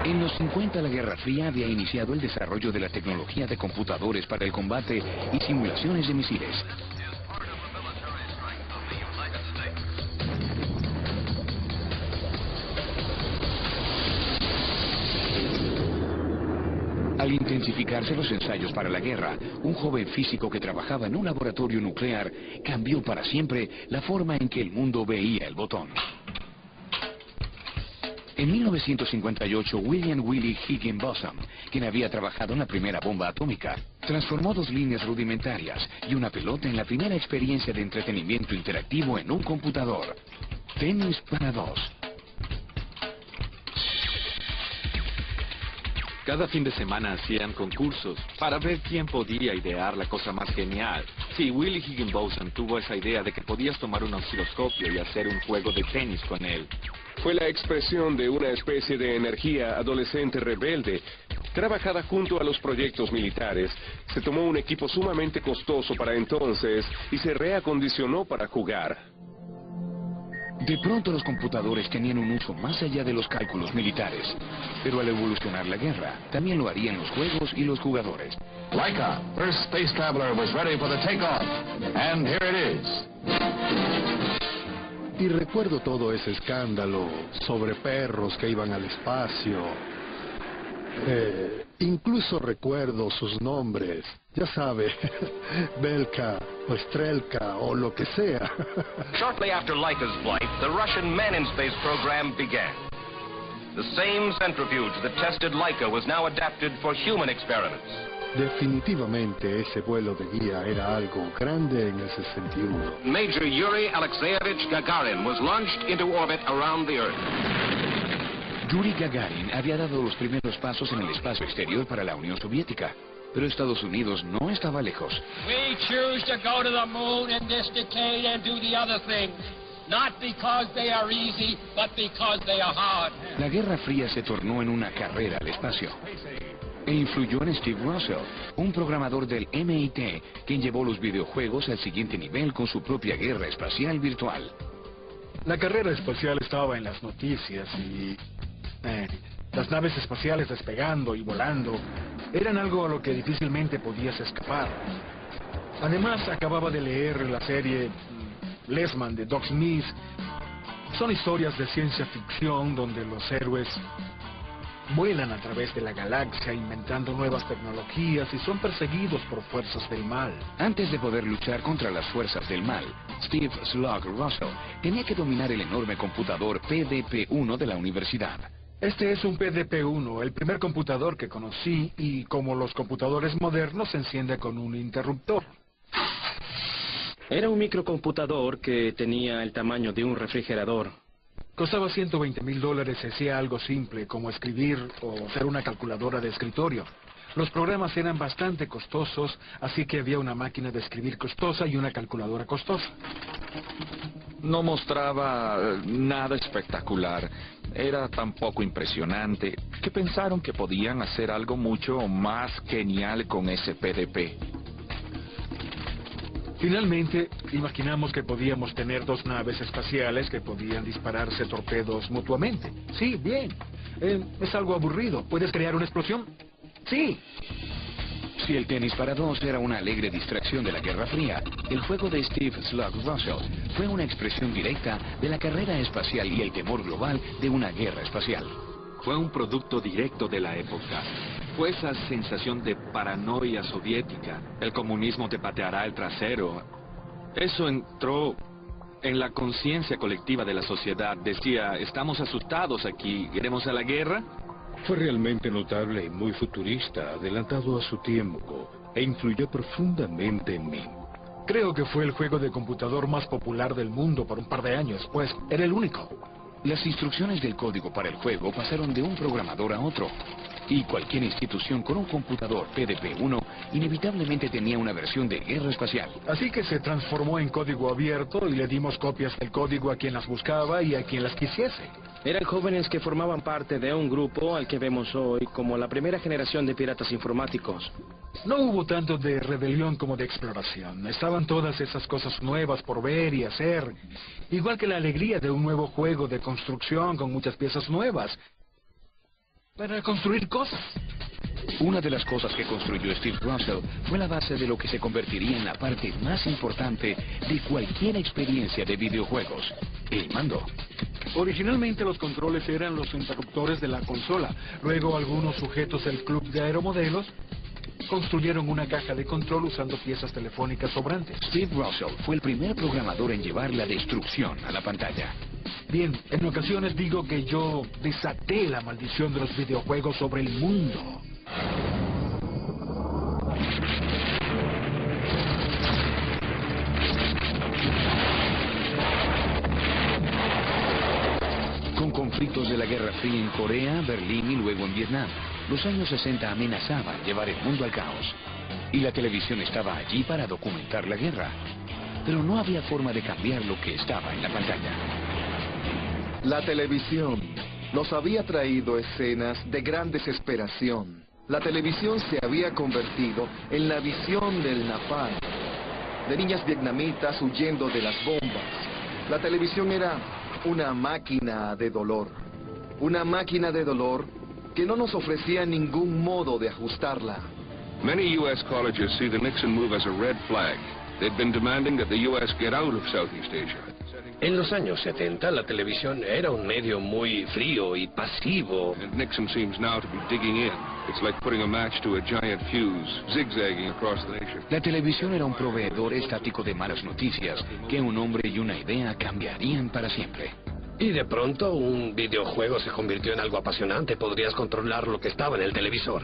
En los 50 la Guerra Fría había iniciado el desarrollo de la tecnología de computadores para el combate y simulaciones de misiles. Al intensificarse los ensayos para la guerra, un joven físico que trabajaba en un laboratorio nuclear cambió para siempre la forma en que el mundo veía el botón. En 1958, William Willie Higginbotham, quien había trabajado en la primera bomba atómica, transformó dos líneas rudimentarias y una pelota en la primera experiencia de entretenimiento interactivo en un computador. Tenis para dos. Cada fin de semana hacían concursos para ver quién podía idear la cosa más genial. Sí, Willie Higginbotham tuvo esa idea de que podías tomar un osciloscopio y hacer un juego de tenis con él. Fue la expresión de una especie de energía adolescente rebelde. Trabajada junto a los proyectos militares, se tomó un equipo sumamente costoso para entonces y se reacondicionó para jugar. De pronto los computadores tenían un uso más allá de los cálculos militares. Pero al evolucionar la guerra, también lo harían los juegos y los jugadores. Laika, first space traveler, was ready for the takeoff. And here it is. Y recuerdo todo ese escándalo sobre perros que iban al espacio. Incluso recuerdo sus nombres. Ya sabe, Belka o Strelka o lo que sea. Shortly after Laika's flight, the Russian Man in Space program began. The same centrifuge that tested Laika was now adapted for human experiments. Definitivamente ese vuelo de guía era algo grande en el 61. Major Yuri Alexeyevich Gagarin was launched into orbit around the Earth. Yuri Gagarin había dado los primeros pasos en el espacio exterior para la Unión Soviética, pero Estados Unidos no estaba lejos. We choose to go to the moon in this decade and do the other things, not because they are easy, but because they are hard. La Guerra Fría se tornó en una carrera al espacio. E influyó en Steve Russell, un programador del MIT, quien llevó los videojuegos al siguiente nivel con su propia guerra espacial virtual. La carrera espacial estaba en las noticias y las naves espaciales despegando y volando eran algo a lo que difícilmente podías escapar. Además, acababa de leer la serie Lesman de Doc Smith. Son historias de ciencia ficción donde los héroes vuelan a través de la galaxia inventando nuevas tecnologías y son perseguidos por fuerzas del mal. Antes de poder luchar contra las fuerzas del mal, Steve Slug Russell tenía que dominar el enorme computador PDP-1 de la universidad. Este es un PDP-1, el primer computador que conocí y como los computadores modernos se enciende con un interruptor. Era un microcomputador que tenía el tamaño de un refrigerador. Costaba $120,000 y hacía algo simple como escribir o hacer una calculadora de escritorio. Los programas eran bastante costosos, así que había una máquina de escribir costosa y una calculadora costosa. No mostraba nada espectacular. Era tan poco impresionante que pensaron que podían hacer algo mucho más genial con ese PDP. Finalmente, imaginamos que podíamos tener dos naves espaciales que podían dispararse torpedos mutuamente. Sí, bien. Es algo aburrido. ¿Puedes crear una explosión? Sí. Si el tenis para dos era una alegre distracción de la Guerra Fría, el juego de Steve Slug Russell fue una expresión directa de la carrera espacial y el temor global de una guerra espacial. Fue un producto directo de la época. Fue esa sensación de paranoia soviética. El comunismo te pateará el trasero. Eso entró en la conciencia colectiva de la sociedad. Decía, estamos asustados aquí, ¿iremos a la guerra? Fue realmente notable y muy futurista, adelantado a su tiempo, e influyó profundamente en mí. Creo que fue el juego de computador más popular del mundo por un par de años, pues era el único. Las instrucciones del código para el juego pasaron de un programador a otro, y cualquier institución con un computador PDP-1 inevitablemente tenía una versión de guerra espacial. Así que se transformó en código abierto y le dimos copias del código a quien las buscaba y a quien las quisiese. Eran jóvenes que formaban parte de un grupo al que vemos hoy como la primera generación de piratas informáticos. No hubo tanto de rebelión como de exploración. Estaban todas esas cosas nuevas por ver y hacer. Igual que la alegría de un nuevo juego de construcción con muchas piezas nuevas. para construir cosas. Una de las cosas que construyó Steve Russell fue la base de lo que se convertiría en la parte más importante de cualquier experiencia de videojuegos: el mando. Originalmente los controles eran los interruptores de la consola. Luego algunos sujetos del club de aeromodelos construyeron una caja de control usando piezas telefónicas sobrantes. Steve Russell fue el primer programador en llevar la destrucción a la pantalla. Bien, en ocasiones digo que yo desaté la maldición de los videojuegos sobre el mundo. Con conflictos de la Guerra Fría en Corea, Berlín y luego en Vietnam, los años 60 amenazaban llevar el mundo al caos. Y la televisión estaba allí para documentar la guerra. Pero no había forma de cambiar lo que estaba en la pantalla. La televisión nos había traído escenas de gran desesperación. La televisión se había convertido en la visión del napalm, de niñas vietnamitas huyendo de las bombas. La televisión era una máquina de dolor. Una máquina de dolor que no nos ofrecía ningún modo de ajustarla. Many U.S. colleges see the Nixon move as a red flag. They've been demanding that the U.S. get out of Southeast Asia. En los años 70, la televisión era un medio muy frío y pasivo. And Nixon seems now to be digging in. It's like putting a match to a giant fuse, zigzagging across the nation. La televisión era un proveedor estático de malas noticias que un hombre y una idea cambiarían para siempre. Y de pronto un videojuego se convirtió en algo apasionante. Podrías controlar lo que estaba en el televisor.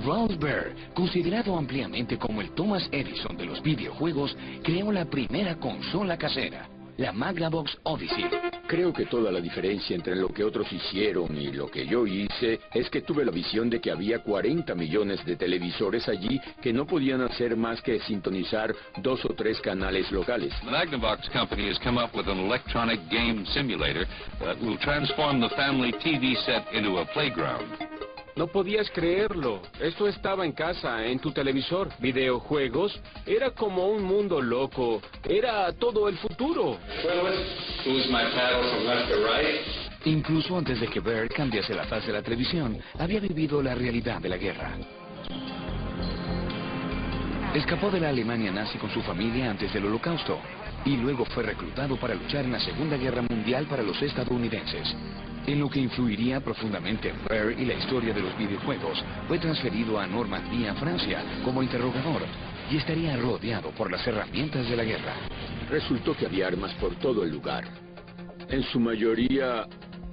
Ralph Baer, considerado ampliamente como el Thomas Edison de los videojuegos, creó la primera consola casera, la Magnavox Odyssey. Creo que toda la diferencia entre lo que otros hicieron y lo que yo hice es que tuve la visión de que había 40 millones de televisores allí que no podían hacer más que sintonizar 2 o 3 canales locales. The Magnavox company has come up with an electronic game simulator that will transform the family TV set into a playground. No podías creerlo. Esto estaba en casa, en tu televisor. Videojuegos. Era como un mundo loco. Era todo el futuro. Incluso antes de que Baer cambiase la faz de la televisión, había vivido la realidad de la guerra. Escapó de la Alemania nazi con su familia antes del Holocausto y luego fue reclutado para luchar en la Segunda Guerra Mundial para los estadounidenses. En lo que influiría profundamente en Baer y la historia de los videojuegos, fue transferido a Normandía, Francia, como interrogador, y estaría rodeado por las herramientas de la guerra. Resultó que había armas por todo el lugar. En su mayoría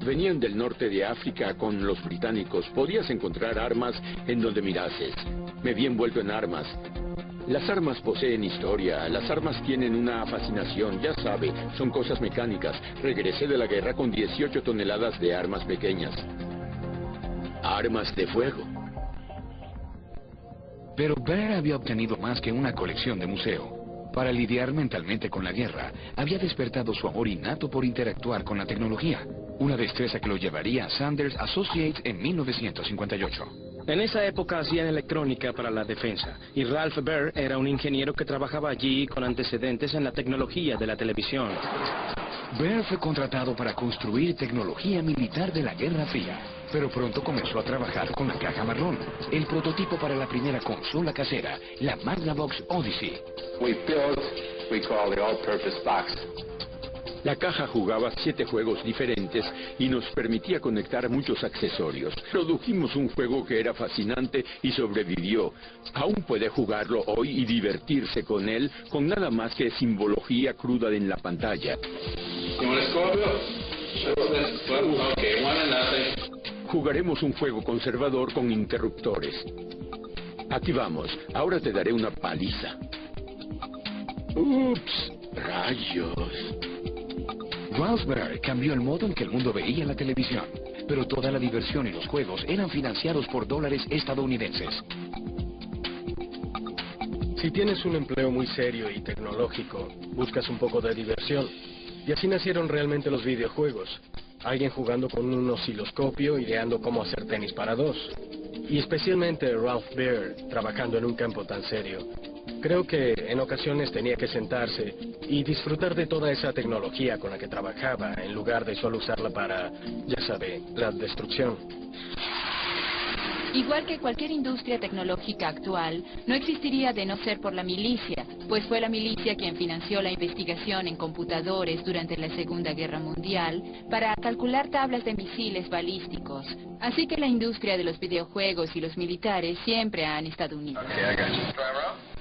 venían del norte de África con los británicos. Podías encontrar armas en donde mirases. Me vi envuelto en armas. Las armas poseen historia, las armas tienen una fascinación, ya sabe, son cosas mecánicas. Regresé de la guerra con 18 toneladas de armas pequeñas. Armas de fuego. Pero Baer había obtenido más que una colección de museo. Para lidiar mentalmente con la guerra, había despertado su amor innato por interactuar con la tecnología, una destreza que lo llevaría a Sanders Associates en 1958. En esa época hacían electrónica para la defensa, y Ralph Baer era un ingeniero que trabajaba allí con antecedentes en la tecnología de la televisión. Baer fue contratado para construir tecnología militar de la Guerra Fría, pero pronto comenzó a trabajar con la caja marrón, el prototipo para la primera consola casera, la Magnavox Odyssey. La caja jugaba 7 juegos diferentes y nos permitía conectar muchos accesorios. Produjimos un juego que era fascinante y sobrevivió. Aún puede jugarlo hoy y divertirse con él con nada más que simbología cruda en la pantalla. Jugaremos un juego conservador con interruptores. Aquí vamos, ahora te daré una paliza. ¡Ups! ¡Rayos! Ralph Baer cambió el modo en que el mundo veía la televisión, pero toda la diversión y los juegos eran financiados por dólares estadounidenses. Si tienes un empleo muy serio y tecnológico, buscas un poco de diversión. Y así nacieron realmente los videojuegos. Alguien jugando con un osciloscopio, ideando cómo hacer tenis para 2. Y especialmente Ralph Baer, trabajando en un campo tan serio. Creo que en ocasiones tenía que sentarse y disfrutar de toda esa tecnología con la que trabajaba, en lugar de solo usarla para, ya sabe, la destrucción. Igual que cualquier industria tecnológica actual, no existiría de no ser por la milicia, pues fue la milicia quien financió la investigación en computadores durante la Segunda Guerra Mundial para calcular tablas de misiles balísticos. Así que la industria de los videojuegos y los militares siempre han estado unidos.